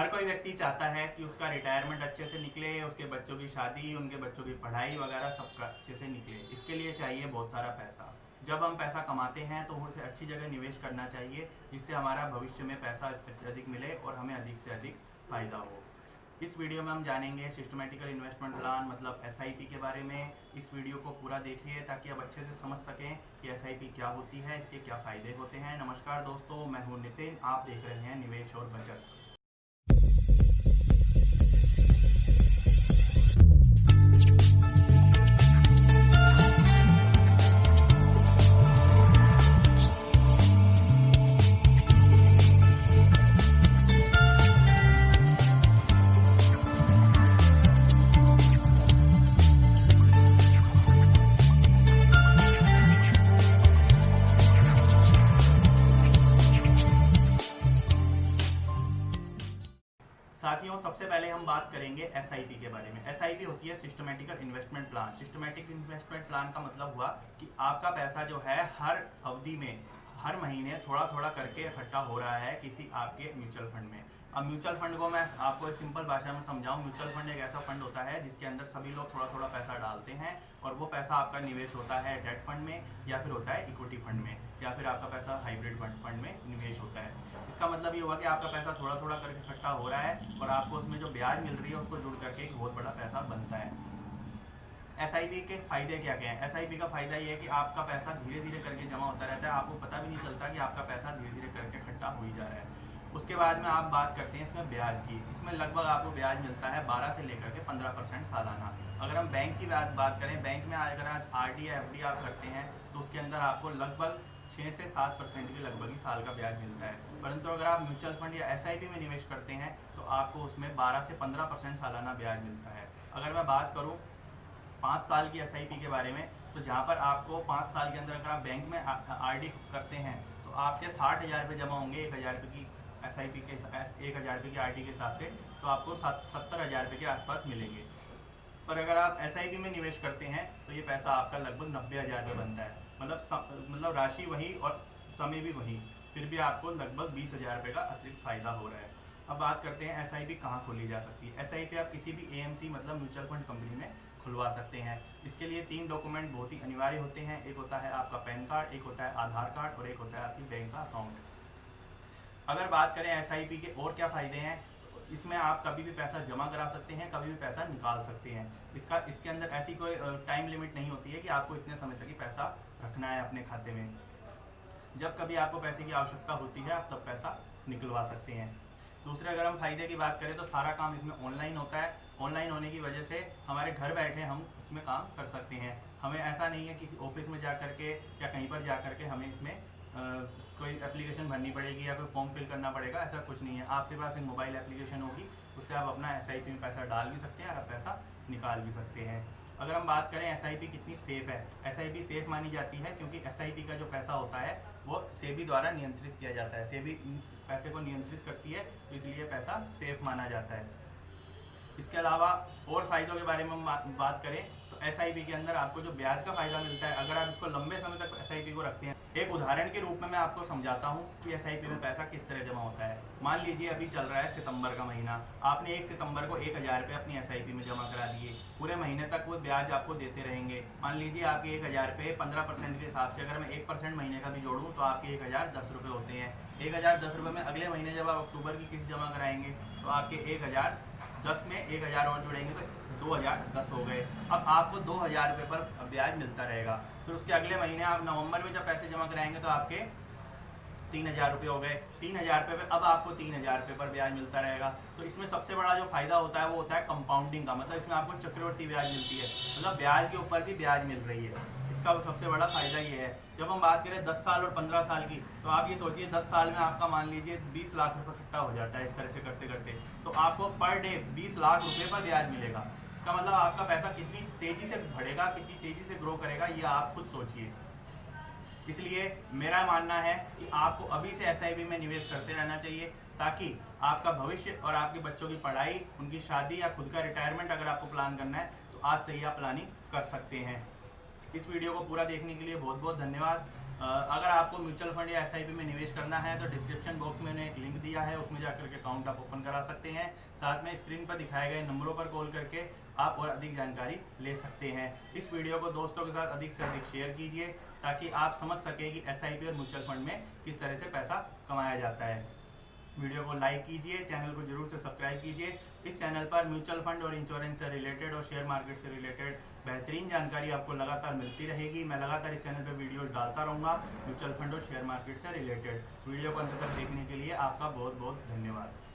हर कोई व्यक्ति चाहता है कि उसका रिटायरमेंट अच्छे से निकले, उसके बच्चों की शादी, उनके बच्चों की पढ़ाई वगैरह सब अच्छे से निकले। इसके लिए चाहिए बहुत सारा पैसा। जब हम पैसा कमाते हैं तो उसे अच्छी जगह निवेश करना चाहिए, जिससे हमारा भविष्य में पैसा अधिक मिले और हमें अधिक से अधिक फ़ायदा हो। इस वीडियो में हम जानेंगे सिस्टमेटिकल इन्वेस्टमेंट प्लान मतलब SIP के बारे में। इस वीडियो को पूरा देखिए ताकि आप अच्छे से समझ सकें कि SIP क्या होती है, इसके क्या फ़ायदे होते हैं। नमस्कार दोस्तों, मैं हूं नितिन, आप देख रहे हैं निवेश और बचत। साथियों, सबसे पहले हम बात करेंगे SIP के बारे में। SIP होती है systematical investment plan. Systematic investment plan का मतलब हुआ कि आपका पैसा जो है हर अवधि में, हर महीने थोड़ा थोड़ा करके इकट्ठा हो रहा है किसी आपके म्यूचुअल फंड में। अब म्यूचुअल फंड को मैं आपको एक सिंपल भाषा में समझाऊं। म्यूचुअल फंड एक ऐसा फंड होता है जिसके अंदर सभी लोग थोड़ा थोड़ा पैसा डालते हैं और वो पैसा आपका निवेश होता है डेट फंड में, या फिर होता है इक्विटी फंड में, या फिर आपका पैसा हाइब्रिड फंड में निवेश होता है। इसका मतलब ये हुआ कि आपका पैसा थोड़ा थोड़ा करके इकट्ठा हो रहा है और आपको उसमें जो ब्याज मिल रही है उसको जुड़ करके एक बहुत बड़ा पैसा बनता है। SIP के फायदे क्या क्या हैं? SIP का फायदा ये है कि आपका पैसा धीरे धीरे करके जमा होता रहता है, आपको पता भी नहीं चलता कि आपका पैसा धीरे धीरे करके इकट्ठा हो ही जा रहा है। उसके बाद में आप बात करते हैं इसमें ब्याज की। इसमें लगभग आपको ब्याज मिलता है 12 से लेकर के 15% सालाना। अगर हम बैंक की बात करें, बैंक में अगर आज RD या FD आप करते हैं तो उसके अंदर आपको लगभग 6 से 7% के लगभग ही साल का ब्याज मिलता है। परंतु अगर आप म्यूचुअल फंड या SIP में निवेश करते हैं तो आपको उसमें 12 से 15% सालाना ब्याज मिलता है। अगर मैं बात करूँ 5 साल की SIP के बारे में, तो जहाँ पर आपको 5 साल के अंदर अगर आप बैंक में RD करते हैं तो आपके 60,000 रुपये जमा होंगे 1,000 रुपये की SIP के 1,000 रुपये की RD के हिसाब से, तो आपको 70,000 रुपये के आसपास मिलेंगे। पर अगर आप SIP में निवेश करते हैं तो ये पैसा आपका लगभग 90,000 रुपये बनता है। मतलब राशि वही और समय भी वही, फिर भी आपको लगभग 20,000 रुपये का अतिरिक्त फायदा हो रहा है। अब बात करते हैं SIP कहाँ खोली जा सकती है। SIP आप किसी भी AMC मतलब म्यूचुअल फंड कंपनी में खुलवा सकते हैं। इसके लिए 3 डॉक्यूमेंट बहुत ही अनिवार्य होते हैं। एक होता है आपका पैन कार्ड, एक होता है आधार कार्ड और एक होता है आपकी बैंक का अकाउंट। अगर बात करें SIP के और क्या फ़ायदे हैं, तो इसमें आप कभी भी पैसा जमा करा सकते हैं, कभी भी पैसा निकाल सकते हैं। इसके अंदर ऐसी कोई टाइम लिमिट नहीं होती है कि आपको इतने समय तक ही पैसा रखना है अपने खाते में। जब कभी आपको पैसे की आवश्यकता होती है आप तब पैसा निकलवा सकते हैं। दूसरे अगर हम फायदे की बात करें तो सारा काम इसमें ऑनलाइन होता है। ऑनलाइन होने की वजह से हमारे घर बैठे हम इसमें काम कर सकते हैं। हमें ऐसा नहीं है किसी ऑफिस में जा करके या कहीं पर जा करके हमें इसमें कोई एप्लीकेशन भरनी पड़ेगी या कोई फॉर्म फिल करना पड़ेगा, ऐसा कुछ नहीं है। आपके पास एक मोबाइल एप्लीकेशन होगी, उससे आप अपना SIP में पैसा डाल भी सकते हैं और पैसा निकाल भी सकते हैं। अगर हम बात करें SIP कितनी सेफ़ है, SIP सेफ़ मानी जाती है क्योंकि SIP का जो पैसा होता है वो सेबी द्वारा नियंत्रित किया जाता है। सेबी पैसे को नियंत्रित करती है, तो इसलिए पैसा सेफ़ माना जाता है। इसके अलावा और फायदों के बारे में हम बात करें तो SIP के अंदर आपको जो ब्याज का फायदा मिलता है, अगर आप इसको लंबे समय तक SIP को रखते हैं। एक उदाहरण के रूप में मैं आपको समझाता हूँ कि SIP में पैसा किस तरह जमा होता है। मान लीजिए अभी चल रहा है सितंबर का महीना, आपने 1 सितंबर को 1,000 रुपये अपनी SIP में जमा करा दिए। पूरे महीने तक वो ब्याज आपको देते रहेंगे। मान लीजिए आपके 1,000 रुपये 15% के हिसाब से, अगर मैं 1% महीने का भी जोड़ूँ तो आपके 1,010 रुपये होते हैं। 1,010 रुपये में अगले महीने जब आप अक्टूबर की किस्त जमा कराएंगे तो आपके 1,010 में 1,000 और जुड़ेंगे तो 2,010 हो गए। अब आपको 2,000 रुपये पर ब्याज मिलता रहेगा। फिर उसके अगले महीने आप नवंबर में जब पैसे जमा कराएंगे तो आपके 3,000 रुपये हो गए। 3,000 रुपये पर अब आपको 3,000 रुपये पर ब्याज मिलता रहेगा। तो इसमें सबसे बड़ा जो फायदा होता है वो होता है कंपाउंडिंग का, मतलब इसमें आपको चक्रवृद्धि ब्याज मिलती है, मतलब ब्याज के ऊपर भी ब्याज मिल रही है। इसका सबसे बड़ा फायदा ये है। जब हम बात करें 10 साल और 15 साल की, तो आप ये सोचिए 10 साल में आपका मान लीजिए 20 लाख रुपये इकट्ठा हो जाता है। इस तरह से करते करते तो आपको पर डे 20 लाख रुपये पर ब्याज मिलेगा। इसका मतलब आपका पैसा कितनी तेजी से बढ़ेगा, कितनी तेजी से ग्रो करेगा, ये आप खुद सोचिए। इसलिए मेरा मानना है कि आपको अभी से SIP में निवेश करते रहना चाहिए ताकि आपका भविष्य और आपके बच्चों की पढ़ाई, उनकी शादी या खुद का रिटायरमेंट अगर आपको प्लान करना है तो आज से ही आप प्लानिंग कर सकते हैं। इस वीडियो को पूरा देखने के लिए बहुत बहुत धन्यवाद। अगर आपको म्यूचुअल फंड या एसआईपी में निवेश करना है तो डिस्क्रिप्शन बॉक्स में एक लिंक दिया है, उसमें जाकर के अकाउंट आप ओपन करा सकते हैं। साथ में स्क्रीन पर दिखाए गए नंबरों पर कॉल करके आप और अधिक जानकारी ले सकते हैं। इस वीडियो को दोस्तों के साथ अधिक से अधिक शेयर कीजिए ताकि आप समझ सकें कि एसआईपी और म्यूचुअल फंड में किस तरह से पैसा कमाया जाता है। वीडियो को लाइक कीजिए, चैनल को जरूर से सब्सक्राइब कीजिए। इस चैनल पर म्यूचुअल फंड और इंश्योरेंस से रिलेटेड और शेयर मार्केट से रिलेटेड बेहतरीन जानकारी आपको लगातार मिलती रहेगी। मैं लगातार इस चैनल पर वीडियो डालता रहूँगा म्यूचुअल फंड और शेयर मार्केट से रिलेटेड। वीडियो को अंत तक देखने के लिए आपका बहुत बहुत धन्यवाद।